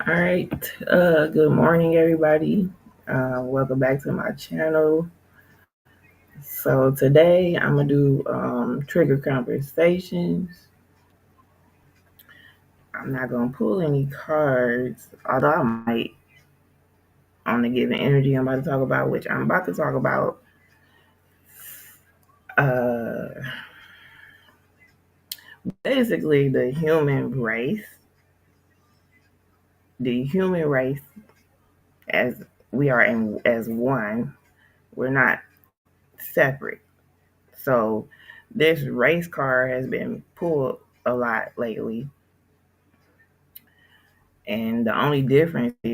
All right. Good morning, everybody. Welcome back to my channel. So today I'm gonna do trigger conversations. I'm not gonna pull any cards, although I might on the given energy I'm about to talk about, which I'm about to talk about. Uh, Basically, the human race, as we are as one. We're not separate. So this race card has been pulled a lot lately. And the only difference uh,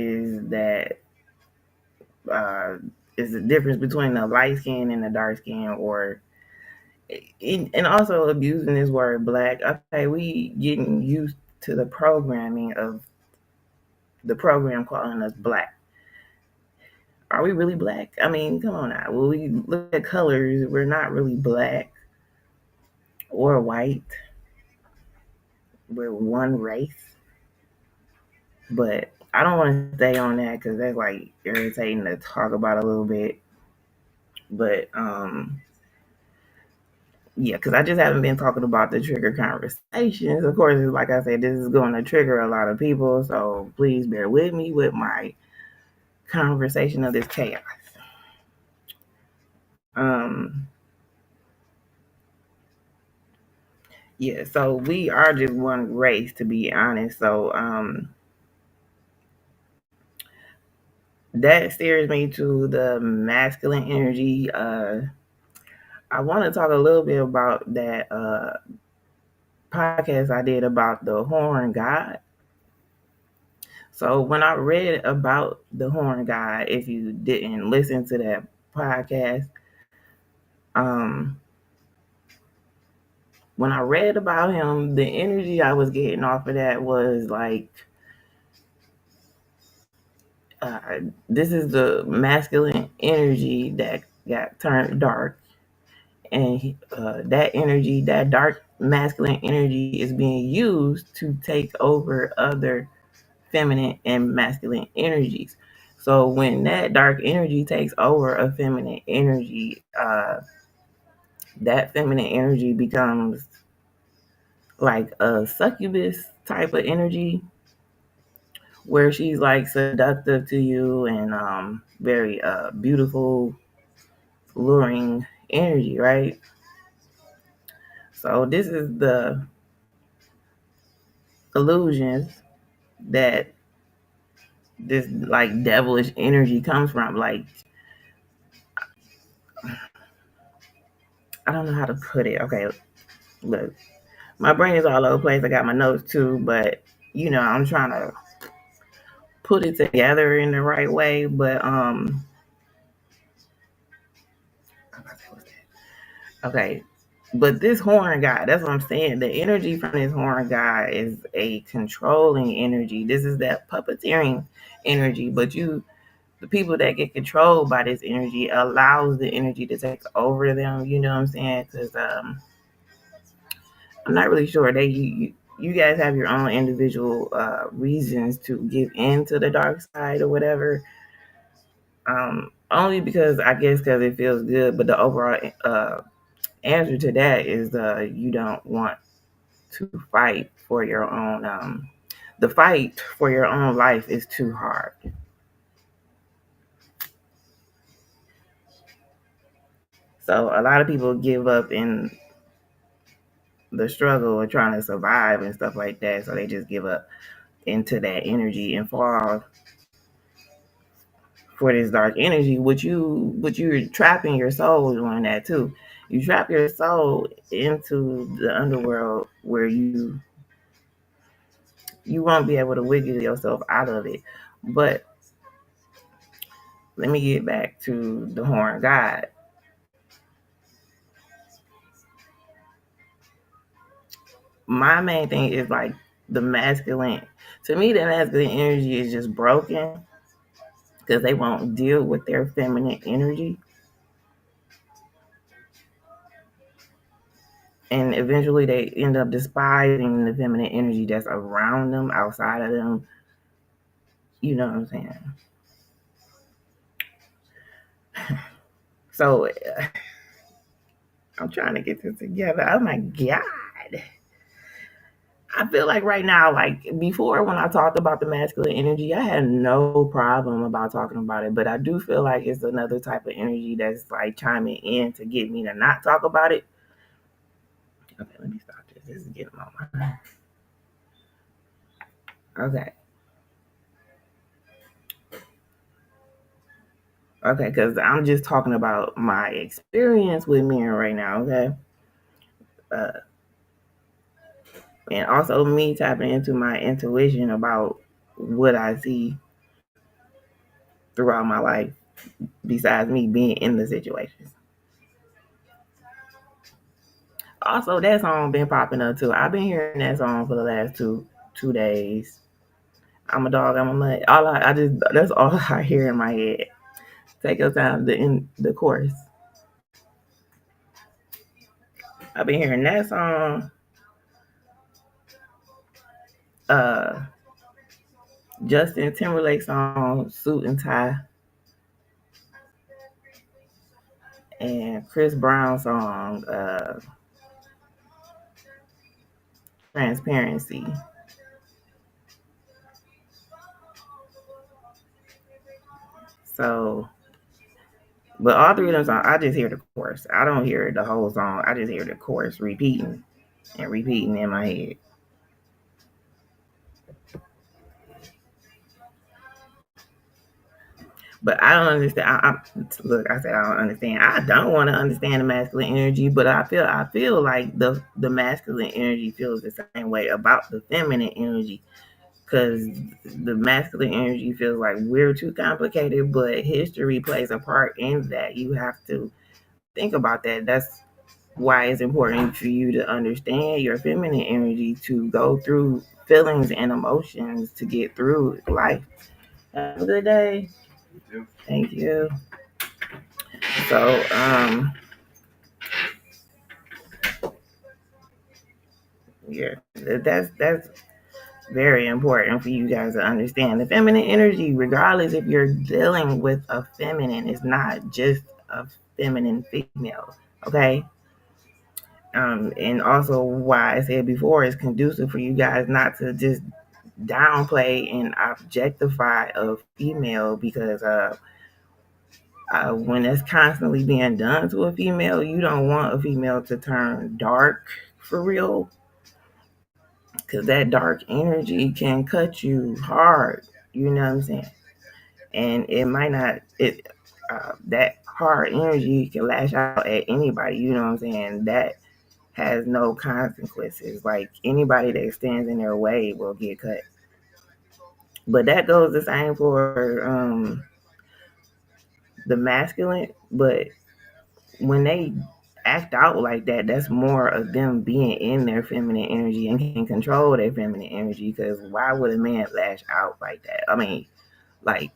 is the difference between the light skin and the dark skin, or and also abusing this word black. Okay, we getting used to the programming of the program calling us black. Are we really black? I mean, come on now. When we look at colors, we're not really black or white. We're one race. But I don't want to stay on that because that's like irritating to talk about a little bit. But yeah, because I just haven't been talking about the trigger conversations. Of course, like I said, this is going to trigger a lot of people, so please bear with me with my conversation of this chaos. Um, yeah, so we are just one race, to be honest. So that steers me to the masculine energy. I want to talk a little bit about that podcast I did about the horn god. So when I read about the horn god, if you didn't listen to that podcast, um, when I read about him, the energy I was getting off of that was like, this is the masculine energy that got turned dark, and that energy, that dark masculine energy, is being used to take over other feminine and masculine energies. So when that dark energy takes over a feminine energy, that feminine energy becomes like a succubus type of energy where she's like seductive to you and very beautiful, luring energy, right? So this is the illusions that this like devilish energy comes from. Like, I don't know how to put it. Okay, look, my brain is all over the place. I got my notes too, but I'm trying to put it together in the right way. But okay. But this horn guy, that's what I'm saying. The energy from this horn guy is a controlling energy. This is that puppeteering energy. But the people that get controlled by this energy allows the energy to take over them. You know what I'm saying? Because I'm not really sure. You guys have your own individual reasons to give in to the dark side or whatever. Only because I guess because it feels good, but the overall answer to that is you don't want to fight for your own. The fight for your own life is too hard. So a lot of people give up in the struggle of trying to survive and stuff like that. So they just give up into that energy and fall for this dark energy, which you're trapping your soul doing that too. You trap your soul into the underworld where you won't be able to wiggle yourself out of it. But let me get back to the horn god. My main thing is like the masculine. To me, the masculine energy is just broken because they won't deal with their feminine energy. And eventually they end up despising the feminine energy that's around them, outside of them. You know what I'm saying? So I'm trying to get this together. Oh my God. I feel like right now, like before when I talked about the masculine energy, I had no problem about talking about it. But I do feel like it's another type of energy that's like chiming in to get me to not talk about it. Okay, let me stop this. This is getting on my mind. Okay. Okay, because I'm just talking about my experience with men right now, okay? Uh, and also me tapping into my intuition about what I see throughout my life, besides me being in the situations. Also, that song been popping up too. I've been hearing that song for the last two days. I'm a dog. I'm a mutt. I just that's all I hear in my head. Take your time. The chorus. I've been hearing that song. Uh, Justin Timberlake song "Suit and Tie" and Chris Brown song "Transparency." So, but all three of them songs, I just hear the chorus. I don't hear the whole song. I just hear the chorus repeating and repeating in my head. But I don't understand. Look, I said I don't understand. I don't want to understand the masculine energy, but I feel like the masculine energy feels the same way about the feminine energy, because the masculine energy feels like we're too complicated, but history plays a part in that. You have to think about that. That's why it's important for you to understand your feminine energy, to go through feelings and emotions to get through life. Have a good day. Thank you. So, yeah, that's very important for you guys to understand. The feminine energy, regardless if you're dealing with a feminine, is not just a feminine female. Okay. And also why I said before, it's conducive for you guys not to just downplay and objectify a female, because when it's constantly being done to a female, you don't want a female to turn dark for real, because that dark energy can cut you hard. You know what I'm saying? And it might not. That hard energy can lash out at anybody. You know what I'm saying? That has no consequences. Like anybody that stands in their way will get cut. But that goes the same for the masculine. But when they act out like that, that's more of them being in their feminine energy and can control their feminine energy. Because why would a man lash out like that? I mean, like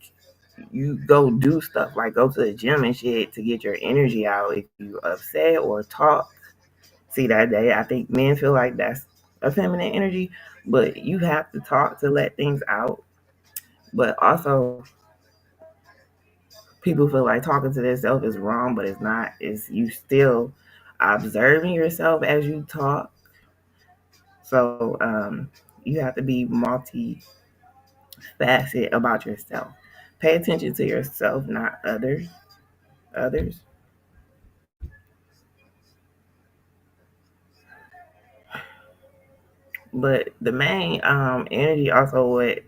you go do stuff like go to the gym and shit to get your energy out if you upset or talk. See that day, I think men feel like that's a feminine energy, but you have to talk to let things out. But also, people feel like talking to themselves is wrong, but it's not. It's you still observing yourself as you talk. So you have to be multifaceted about yourself. Pay attention to yourself, not others. Others. But the main energy, also what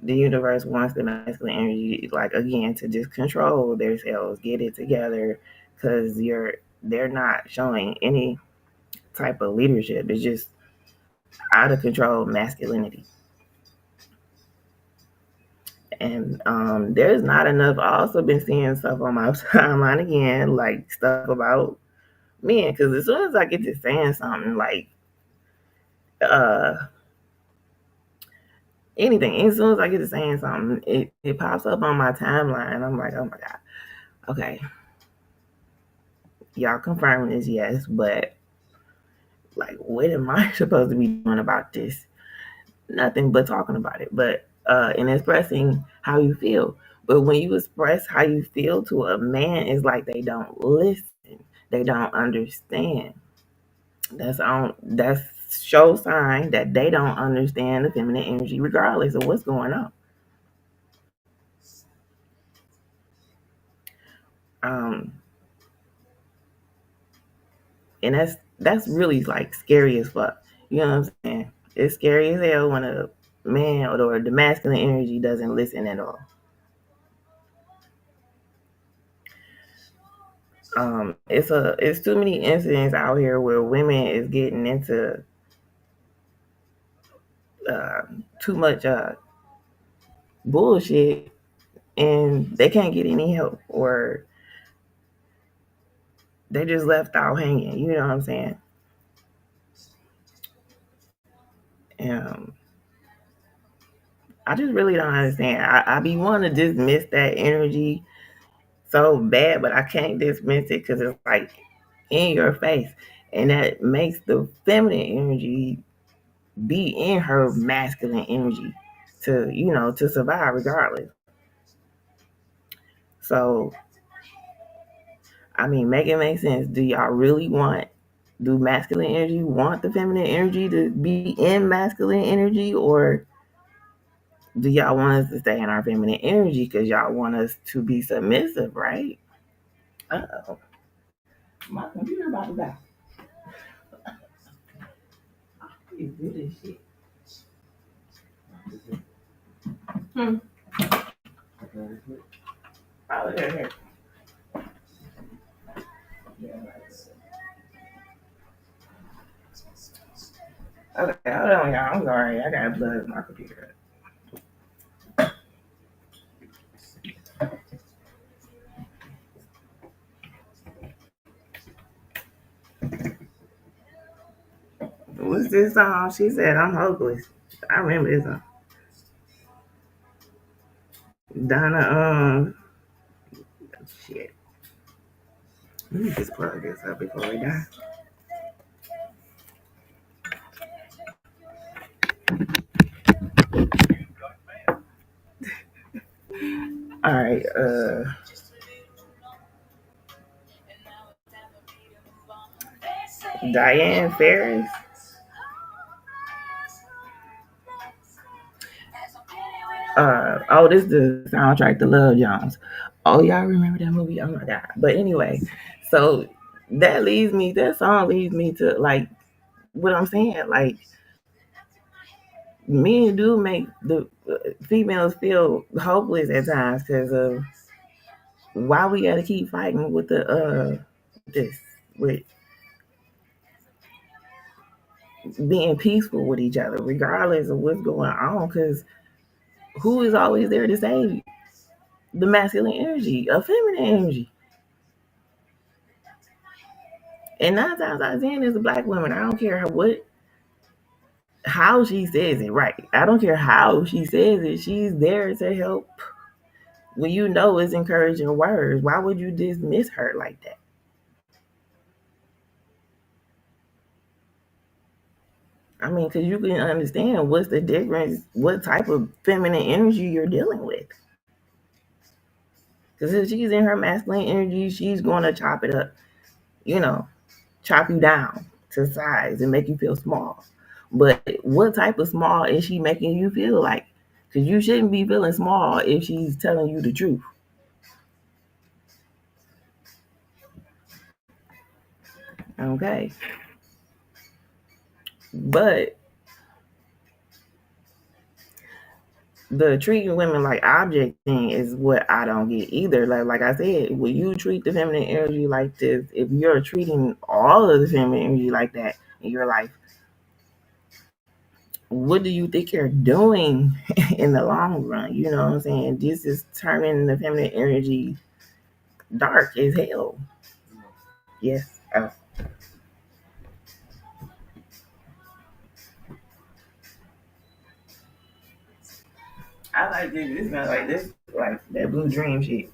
the universe wants the masculine energy, like again, to just control themselves, get it together, because they're not showing any type of leadership. It's just out of control masculinity. And there's not enough. I also been seeing stuff on my timeline again, like stuff about men. Because as soon as I get to saying something like uh anything, as soon as I get to saying something, it pops up on my timeline. I'm like, oh my god, okay, y'all confirming this, yes, but like, what am I supposed to be doing about this? Nothing but talking about it. But in expressing how you feel. But when you express how you feel to a man, it's like they don't listen. They don't understand. That's show sign that they don't understand the feminine energy, regardless of what's going on. Um, and that's really like scary as fuck. You know what I'm saying? It's scary as hell when a man or the masculine energy doesn't listen at all. It's too many incidents out here where women is getting into uh, too much bullshit and they can't get any help or they just left out hanging. You know what I'm saying? Um, I just really don't understand. I be wanting to dismiss that energy so bad, but I can't dismiss it because it's like in your face, and that makes the feminine energy be in her masculine energy to to survive regardless. So I mean, make it make sense. Do y'all really want? Do masculine energy want the feminine energy to be in masculine energy, or do y'all want us to stay in our feminine energy because y'all want us to be submissive, right? Uh oh, my computer about to die. You do this shit. Hmm. Oh, here. Okay, hold on, y'all. I'm sorry. I got blood in my computer. What's this song? She said I'm hopeless. I remember this song. Donna, shit. Let me just plug this up before we die. All right, Diane Ferris. Oh, this is the soundtrack to Love Jones. Oh, y'all remember that movie? Oh my god. But anyway, so that song leads me to like what I'm saying. Like men do make the females feel hopeless at times because of why we got to keep fighting with the this with being peaceful with each other, regardless of what's going on. Because who is always there to save the masculine energy, a feminine energy? And nine times out of ten, is a black woman. I don't care how she says it. Right? I don't care how she says it. She's there to help. When you know it's encouraging words, why would you dismiss her like that? I mean, because you can understand what's the difference, what type of feminine energy you're dealing with. Because if she's in her masculine energy, she's going to chop it up, you know, chop you down to size and make you feel small. But what type of small is she making you feel like? Because you shouldn't be feeling small if she's telling you the truth. Okay. But the treating women like object thing is what I don't get either. Like I said, when you treat the feminine energy like this, if you're treating all of the feminine energy like that in your life, what do you think you're doing in the long run? You know what I'm saying? This is turning the feminine energy dark as hell. Yes. I like this. This smells like this, like that blue dream shit.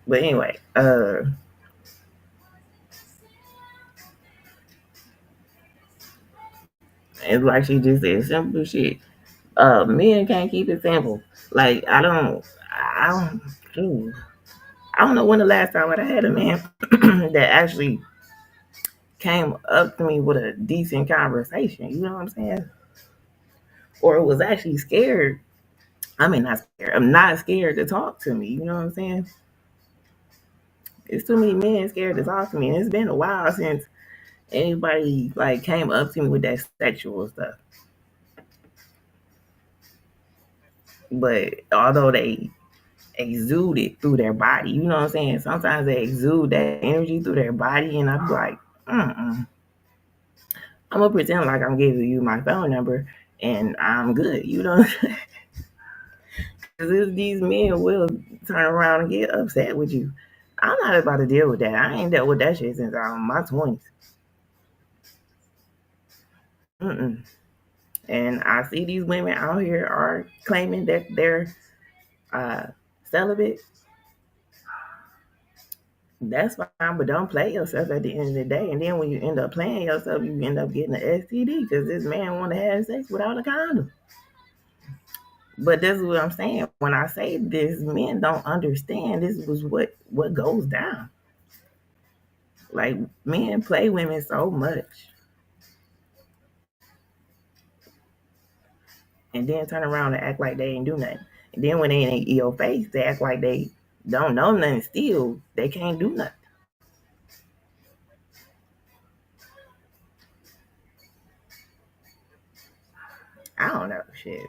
But anyway, it's like she just said simple shit. Men can't keep it simple. Like shoot, I don't know when the last time I had a man that actually came up to me with a decent conversation. You know what I'm saying? Or was actually scared. I mean, not scared. I'm not scared to talk to me. You know what I'm saying? It's too many men scared to talk to me, and it's been a while since anybody like came up to me with that sexual stuff. But although they exude it through their body, you know what I'm saying? Sometimes they exude that energy through their body, and I'm like, mm-mm. I'm gonna pretend like I'm giving you my phone number and I'm good. You know, because these men will turn around and get upset with you. I'm not about to deal with that. I ain't dealt with that shit since I'm in my 20s. Mm-mm. And I see these women out here are claiming that they're uh, celibate. That's fine, but don't play yourself at the end of the day. And then when you end up playing yourself, you end up getting an STD because this man want to have sex without a condom. But this is what I'm saying. When I say this, men don't understand this was what goes down. Like men play women so much, and then turn around and act like they ain't do nothing. And then when they ain't in your face, they act like they don't know nothing. Still, they can't do nothing. I don't know shit.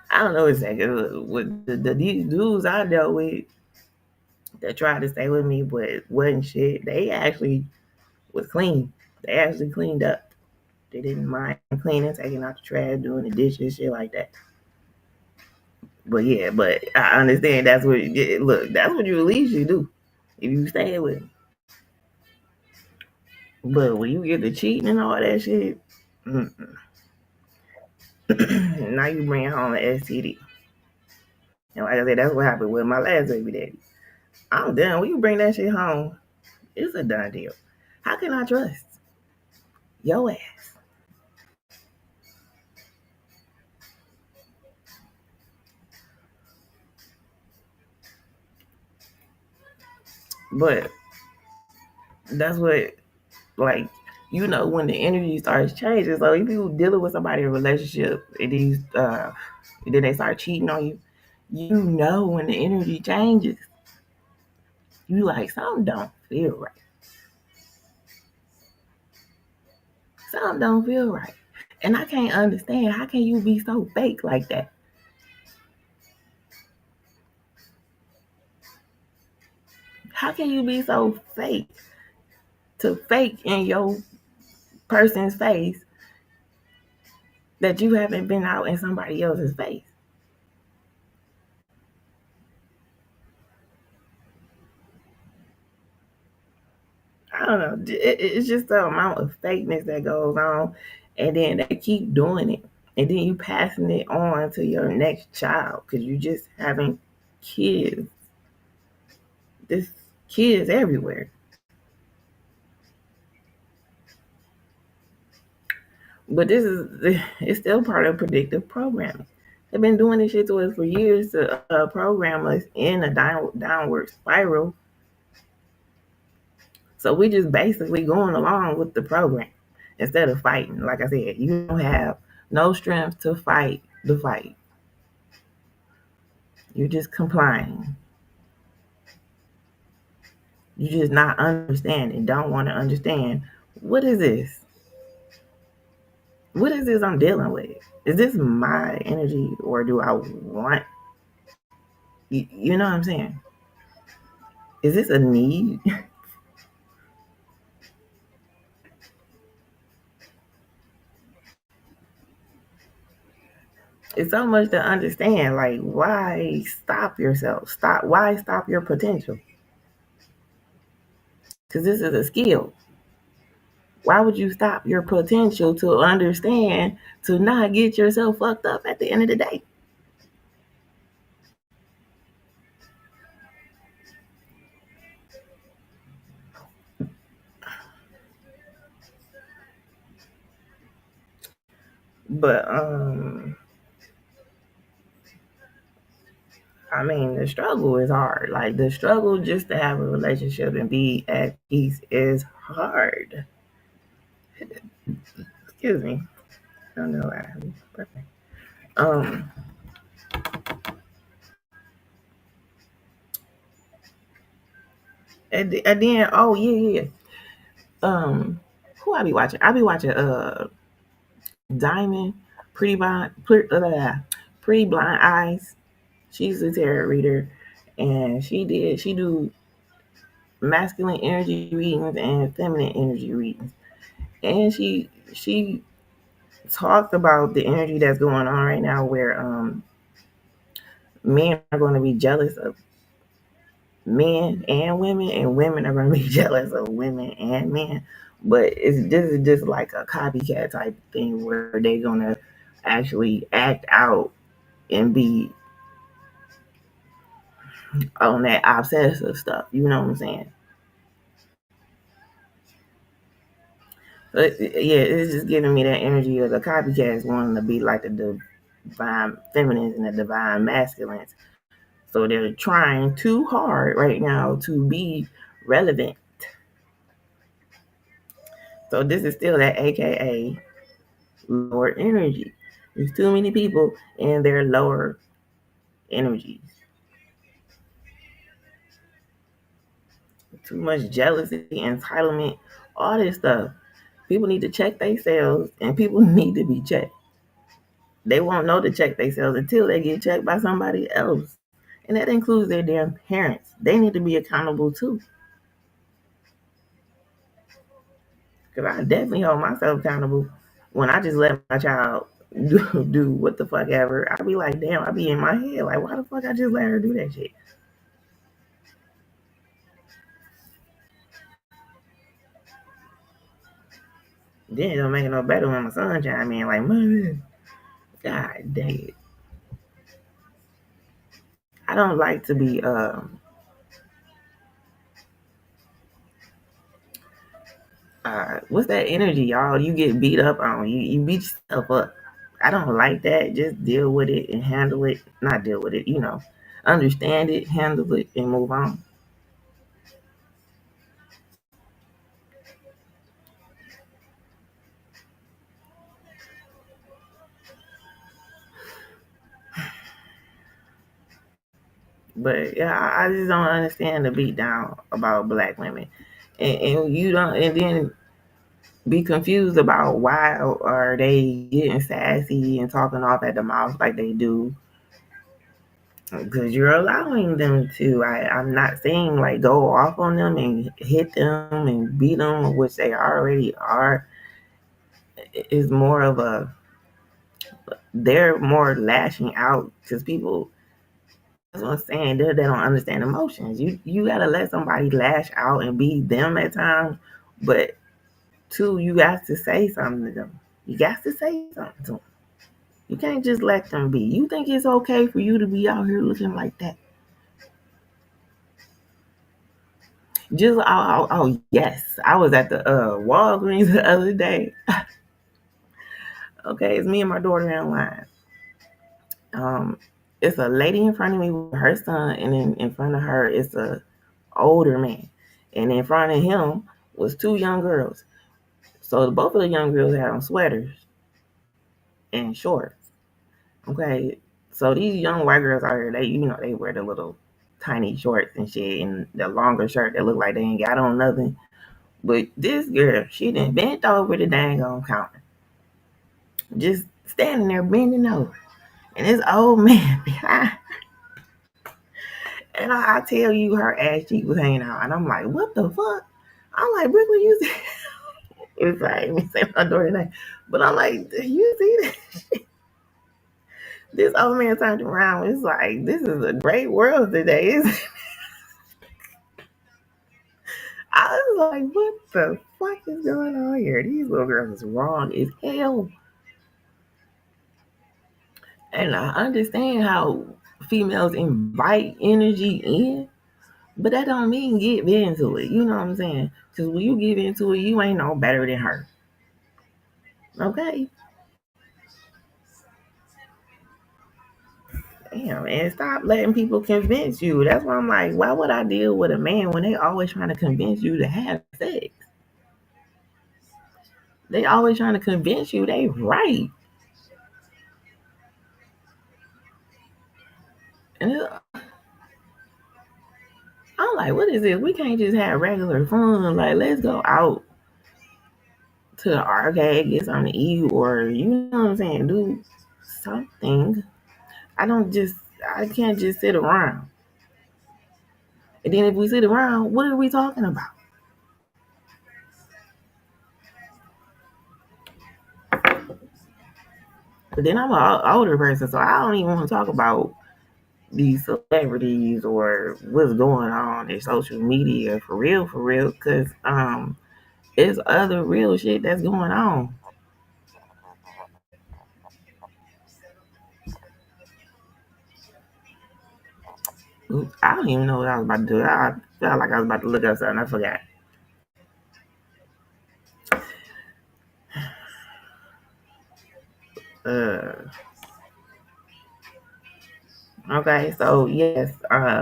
I don't know exactly what these dudes I dealt with that tried to stay with me, but wasn't shit. They actually was clean. They actually cleaned up. They didn't mind cleaning, taking out the trash, doing the dishes, shit like that. But yeah, but I understand that's what. Look, that's what you at least you do if you stay with me. But when you get the cheating and all that shit, now you bring home an STD. And like I said, that's what happened with my last baby daddy. I'm done. When you bring that shit home, it's a done deal. How can I trust your ass? But that's what, like, when the energy starts changing. So if you dealing with somebody in a relationship and then they start cheating on you, when the energy changes, you like something don't feel right. Something don't feel right. And I can't understand how can you be so fake like that? How can you be so fake to fake in your person's face that you haven't been out in somebody else's face? I don't know. It's just the amount of fakeness that goes on, and then they keep doing it, and then you passing it on to your next child because you just having kids. This kids everywhere, but this is it's still part of predictive programming. They've been doing this shit to us for years to program us in a downward spiral. So we just basically going along with the program instead of fighting. Like I said, you don't have no strength to fight the fight. You're just complying. You're just not understanding. Don't want to understand. What is this? What is this I'm dealing with? Is this my energy or do I want? You know what I'm saying? Is this a need? It's so much to understand. Like, why stop yourself? Stop. Why stop your potential? Because this is a skill. Why would you stop your potential to understand to not get yourself fucked up at the end of the day? But I mean, the struggle is hard. Like the struggle just to have a relationship and be at peace is hard. Excuse me. I don't know why. Perfect. Um, and then oh yeah, yeah. Who I be watching? I be watching Diamond, Pretty Blind Eyes. She's a tarot reader, and she do masculine energy readings and feminine energy readings, and she talked about the energy that's going on right now, where men are going to be jealous of men and women are going to be jealous of women and men. But this is just like a copycat type thing where they're gonna actually act out and be on that obsessive stuff. You know what I'm saying? But yeah, it's just giving me that energy of the copycats wanting to be like the divine feminines and the divine masculines. So they're trying too hard right now to be relevant. So this is still that AKA lower energy. There's too many people and they're lower energies. Too much jealousy, entitlement, all this stuff. People need to check themselves and people need to be checked. They won't know to check themselves until they get checked by somebody else. And that includes their damn parents. They need to be accountable too. Because I definitely hold myself accountable when I just let my child do what the fuck ever. I be like, damn, I be in my head like, why the fuck I just let her do that shit? Then it don't make it no better when my son chime in like, mother, god dang it. I don't like to be what's that energy, y'all? You get beat up on. You beat yourself up. I don't like that. Just deal with it and handle it. Not deal with it, understand it, handle it, and move on. But yeah, I just don't understand the beat down about black women, and you don't, and then be confused about why are they getting sassy and talking off at the mouth like they do, because you're allowing them to. I'm not saying like go off on them and hit them and beat them, which they already are. It's more of a they're more lashing out because people. That's what I'm saying. They don't understand emotions. You gotta let somebody lash out and be them at times, but two, you got to say something to them. You got to say something to them. You can't just let them be. You think it's okay for you to be out here looking like that? Just oh yes, I was at the Walgreens the other day. Okay, it's me and my daughter in line. Um, it's a lady in front of me with her son, and then in front of her is a older man, and in front of him was two young girls. So both of the young girls had on sweaters and shorts. Okay, so these young white girls out here, they wear the little tiny shorts and shit, and the longer shirt that look like they ain't got on nothing. But this girl, she done bent over the dang on counter, just standing there bending over, and this old man behind. And I tell you, her ass cheek was hanging out, and I'm like, what the fuck? I'm like, Brooklyn, you see? It's like me say my daughter name, but I'm like, you see that? This old man turned around. It's like this is a great world today. I was like, what the fuck is going on here? These little girls is wrong as hell. And I understand how females invite energy in, but that don't mean get into it. You know what I'm saying? Because when you get into it, you ain't no better than her. Okay? Damn, and stop letting people convince you. That's why I'm like, why would I deal with a man when they always trying to convince you to have sex? They always trying to convince you they right. And I'm like, what is this? We can't just have regular fun. Like, let's go out to the arcade, get something to eat, or you know what I'm saying, do something. I don't just, I can't just sit around. And then if we sit around, what are we talking about? But then I'm an older person, so I don't even want to talk about these celebrities or what's going on in social media for real, because it's other real shit that's going on. Oops, I don't even know what I was about to do. I felt like I was about to look up something. I forgot. Uh, okay, so yes,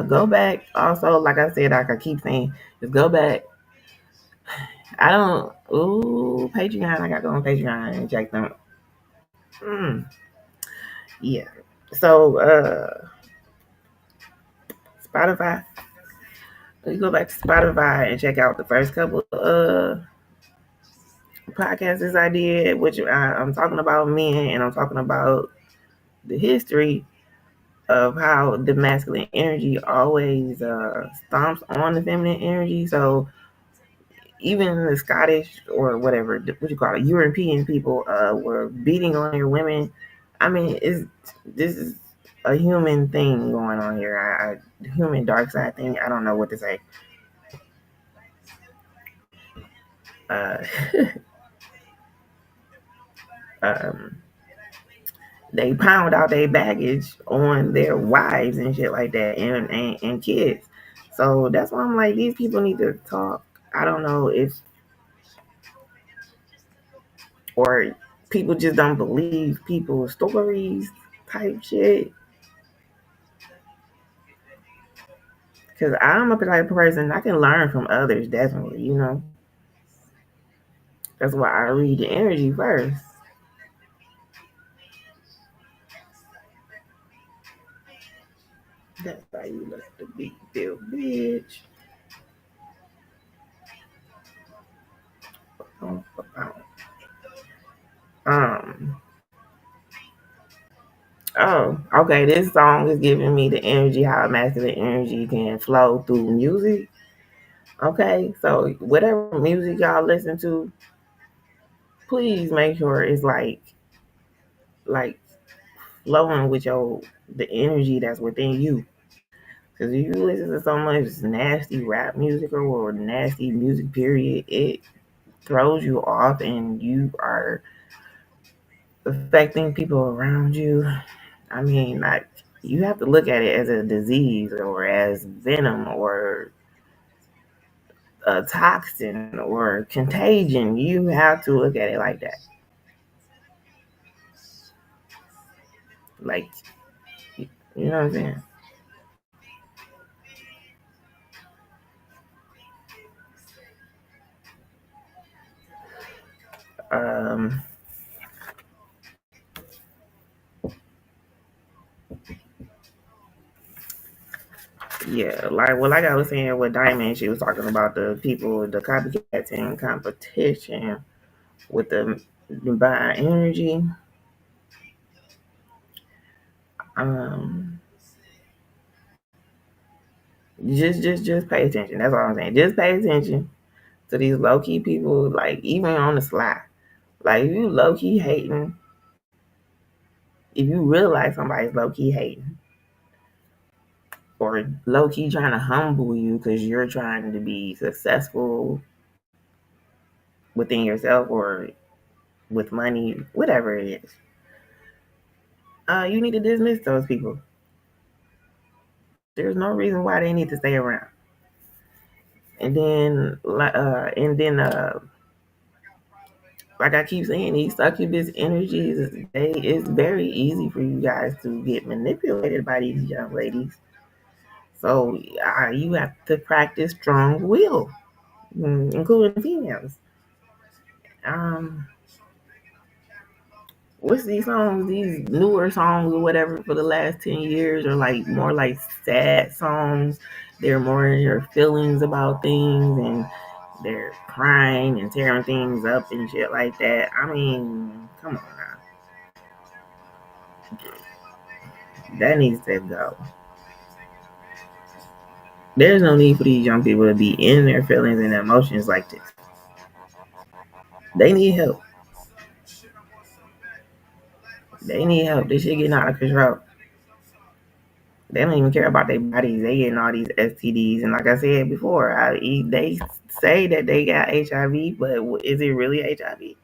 go back. Also, like I said, like I keep saying, just go back. I don't. Ooh, Patreon. I got to go on Patreon and check them. Mm, yeah. So, Spotify. You go back to Spotify and check out the first couple podcasts I did, which I'm talking about men and I'm talking about the history of how the masculine energy always stomps on the feminine energy. So even the Scottish or whatever, what you call it, European people were beating on their women. I mean, this is a human thing going on here. Human dark side thing. I don't know what to say. Uh, um, they pound out their baggage on their wives and shit like that, and kids. So that's why I'm like, these people need to talk. I don't know if, or people just don't believe people's stories type shit. Because I'm a type of person I can learn from others, definitely. That's why I read the energy first. That's why you look the big bill, bitch. Um. Oh, okay. This song is giving me the energy, how masculine energy can flow through music. Okay, so whatever music y'all listen to, please make sure it's like flowing with the energy that's within you. Because if you listen to so much nasty rap music or nasty music, period, it throws you off and you are affecting people around you. I mean, like, you have to look at it as a disease or as venom or a toxin or contagion. You have to look at it like that. Like, you know what I'm saying? Um, yeah, like I was saying with Diamond, she was talking about the people, the copycats in competition with the divine energy. Um, just pay attention. That's all I'm saying. Just pay attention to these low key people, like even on the sly. Like if you low key hating, if you realize somebody's low key hating or low key trying to humble you because you're trying to be successful within yourself or with money, whatever it is, you need to dismiss those people. There's no reason why they need to stay around. And then like I keep saying, these succubus energies, it's very easy for you guys to get manipulated by these young ladies. So you have to practice strong will, including females. Um, what's these songs, these newer songs or whatever for the last 10 years are like more like sad songs. They're more in your feelings about things and they're crying and tearing things up and shit like that. I mean, come on now. That needs to go. There's no need for these young people to be in their feelings and emotions like this. They need help. They need help. This shit getting out of control. They don't even care about their bodies. They getting all these STDs, and like I said before, they say that they got HIV, but is it really HIV?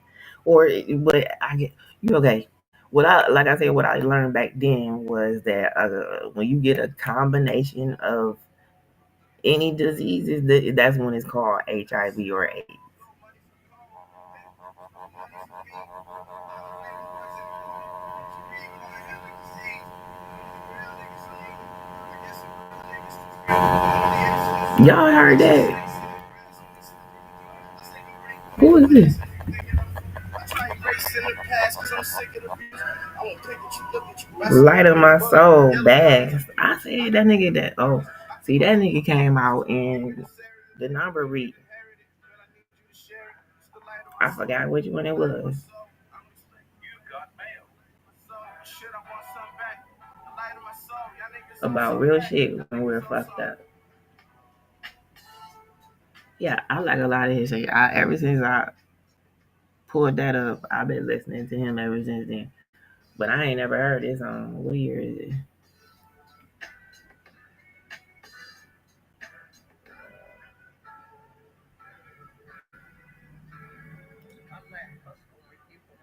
Or but I get you okay. What I learned back then was that when you get a combination of any diseases, that's when it's called HIV or AIDS. Y'all heard that? Who is this? Light of my soul, bags. I said that nigga that. Oh, see that nigga came out in the number read. I forgot which one it was. About real shit when we're fucked up. Yeah, I like a lot of his shit. Ever since I pulled that up, I've been listening to him ever since then. But I ain't never heard this song. What year is it?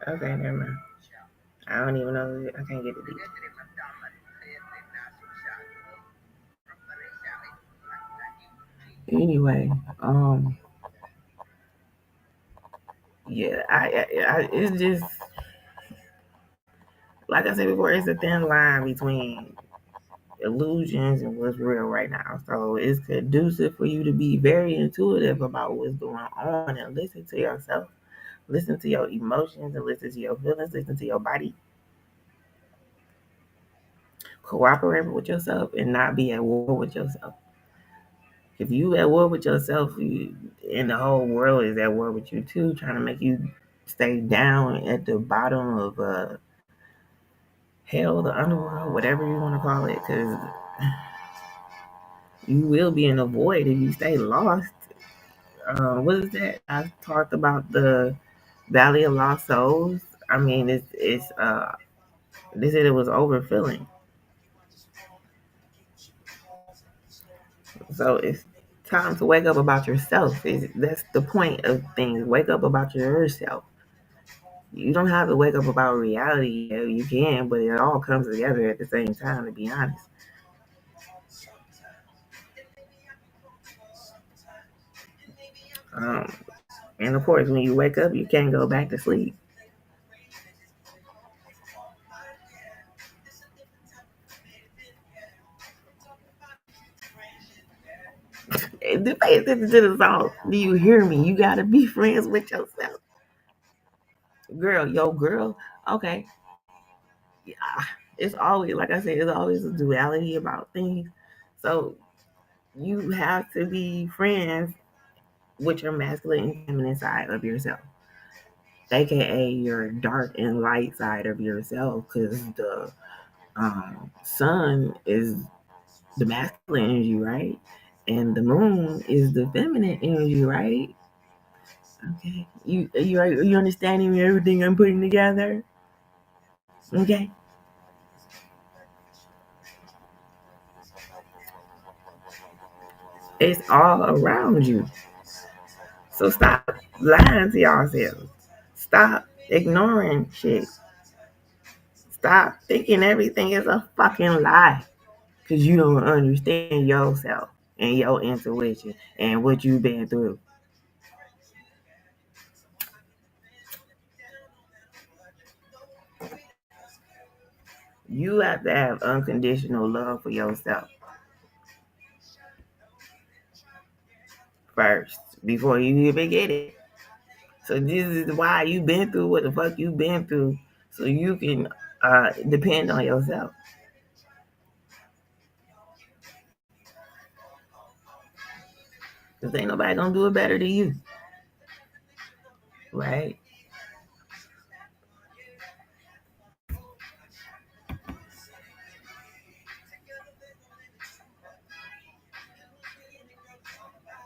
Okay, never mind. I don't even know. I can't get the beat. Anyway, yeah, it's just like I said before. It's a thin line between illusions and what's real right now. So it's conducive for you to be very intuitive about what's going on and listen to yourself, listen to your emotions, and listen to your feelings, listen to your body. Cooperate with yourself and not be at war with yourself. If you at war with yourself, and the whole world is at war with you too, trying to make you stay down at the bottom of hell, the underworld, whatever you want to call it, because you will be in a void if you stay lost. What is that? I talked about the Valley of Lost Souls. I mean, they said it was overfilling. So it's time to wake up about yourself. That's the point of things. Wake up about yourself. You don't have to wake up about reality. Yeah, you can, but it all comes together at the same time. To be honest, um, and of course, when you wake up, you can't go back to sleep. Pay attention to the song. Do you hear me? You gotta be friends with yourself, girl. Yo, girl. Okay, yeah. It's always like I said. It's always a duality about things. So you have to be friends with your masculine and feminine side of yourself, aka your dark and light side of yourself, because the sun is the masculine energy, right? And the moon is the feminine energy, right? Okay, you understanding everything I'm putting together? Okay, it's all around you. So stop lying to yourselves. Stop ignoring shit. Stop thinking everything is a fucking lie because you don't understand yourself and your intuition and what you've been through. You have to have unconditional love for yourself first before you even get it. So this is why you been through what the fuck you been through, so you can depend on yourself. Cause ain't nobody gonna do it better than you, right?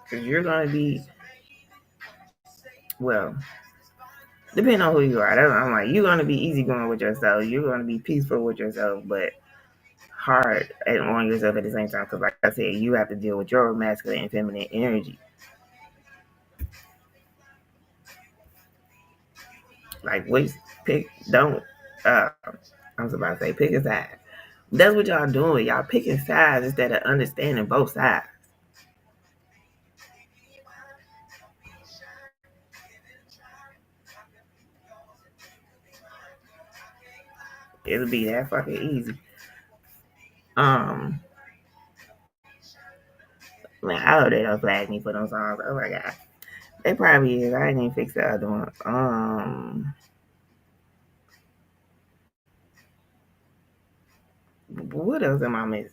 Cause you're gonna be well, depending on who you are. I'm like you're gonna be easygoing with yourself. You're gonna be peaceful with yourself, but hard on yourself at the same time. Cause like I said, you have to deal with your masculine and feminine energy. Like which pick don't I was about to say pick a side. That's what y'all doing. Y'all picking sides instead of understanding both sides. It'll be that fucking easy. Um, man, I hope they don't flag me for those songs. Oh my god, they probably is. I didn't even fix the other one. What else am I missing?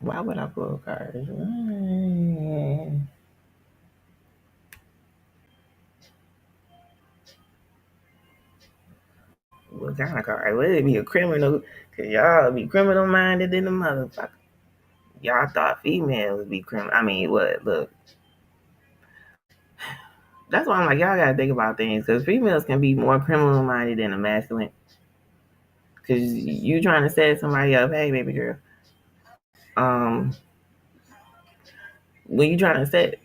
Why would I pull cards? What kind of card? Would it be a criminal? Cause y'all be criminal minded in the motherfucker. Y'all thought females would be criminal. I mean, what? Look, that's why I'm like, y'all gotta think about things. Cause females can be more criminal minded than a masculine. Cause you trying to set somebody up. Hey, baby girl. Um, when you trying to set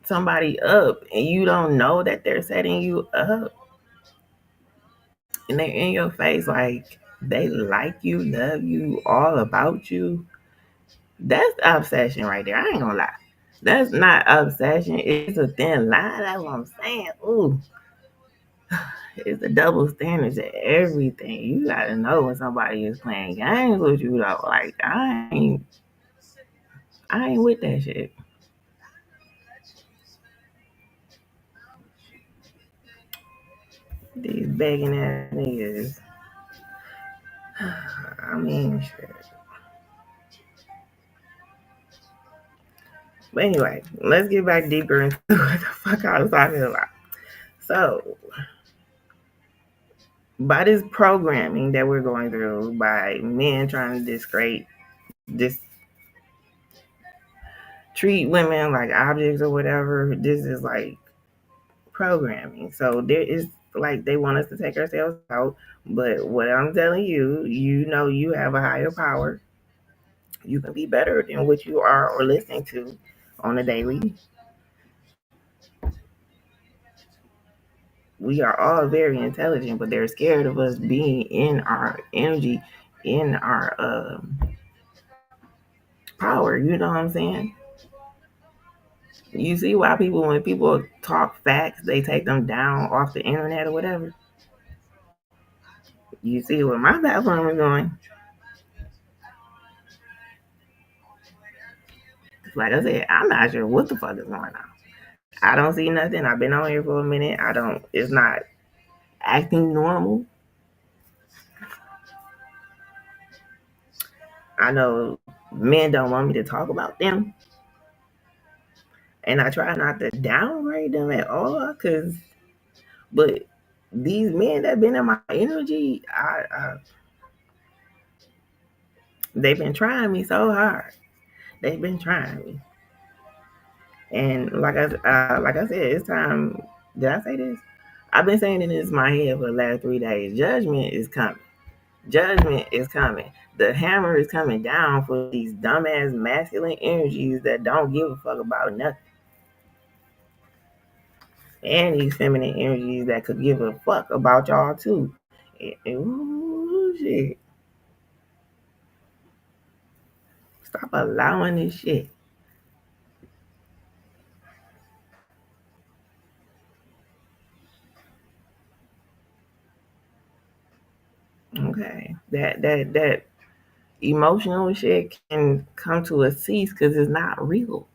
somebody up and you don't know that they're setting you up and they're in your face like they like you, love you, all about you, that's obsession right there. I ain't gonna lie. That's not obsession. It's a thin line. That's what I'm saying. Ooh, it's a double standard to everything. You gotta know when somebody is playing games with you though. Like I ain't with that shit. These begging ass niggas. I mean, shit. But anyway, let's get back deeper into what the fuck I was talking about. So, by this programming that we're going through, by men trying to dis treat women like objects or whatever, this is like programming. So there is like they want us to take ourselves out. But what I'm telling you, you know, you have a higher power. You can be better than what you are or listening to on a daily. We are all very intelligent, but they're scared of us being in our energy, in our power. You know what I'm saying? You see why when people talk facts, they take them down off the internet or whatever. You see where my platform is going. Like I said, I'm not sure what the fuck is going on. I don't see nothing. I've been on here for a minute. I don't. It's not acting normal. I know men don't want me to talk about them, and I try not to downgrade them at all. But these men that been in my energy, they've been trying me so hard. They've been trying me, and like I said, it's time. Did I say this? I've been saying it in my head for the last 3 days. Judgment is coming. Judgment is coming. The hammer is coming down for these dumbass masculine energies that don't give a fuck about nothing. And these feminine energies that could give a fuck about y'all too. Ooh, shit. Stop allowing this shit. Okay, that emotional shit can come to a cease because it's not real.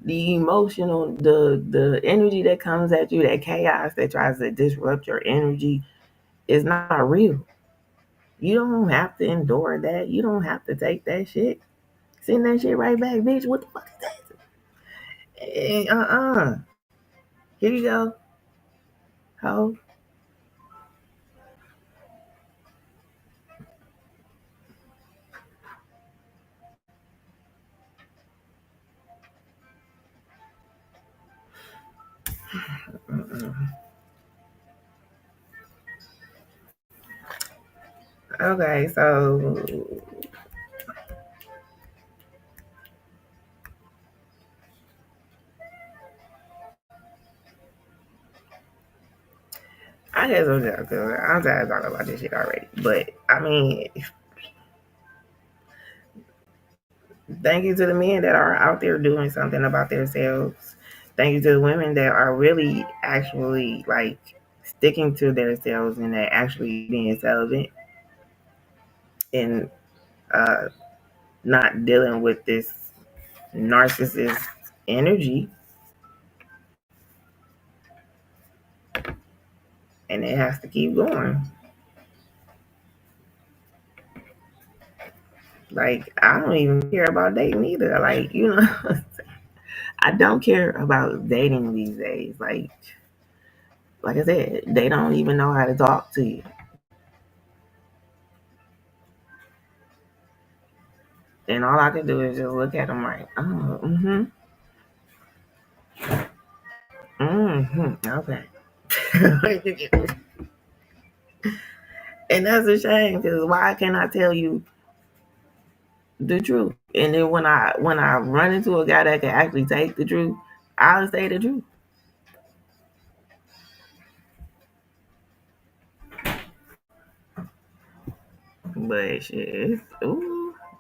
The emotional, the energy that comes at you, that chaos that tries to disrupt your energy, is not real. You don't have to endure that. You don't have to take that shit. Send that shit right back, bitch. What the fuck is that? Here you go, ho. Okay, so I guess I'm tired of talking about this shit already. But I mean, thank you to the men that are out there doing something about themselves. Thank you to the women that are really actually like sticking to themselves and that actually being celibate and uh, not dealing with this narcissist energy. And it has to keep going. Like I don't even care about dating either. Like I don't care about dating these days. Like I said, they don't even know how to talk to you. And all I can do is just look at them like, oh, okay. And that's a shame because why can't I tell you the truth? And then when I run into a guy that can actually take the truth, I'll say the truth. But shit,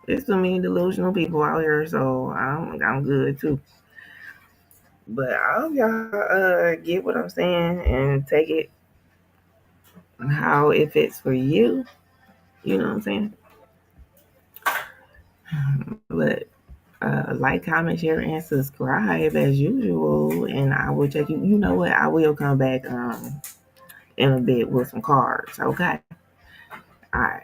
it's some mean delusional people out here, so I'm good too. But I hope y'all get what I'm saying and take it how it fits for you. You know what I'm saying? But like, comment, share, and subscribe as usual. And I will check you. You know what? I will come back in a bit with some cards. Okay. All right.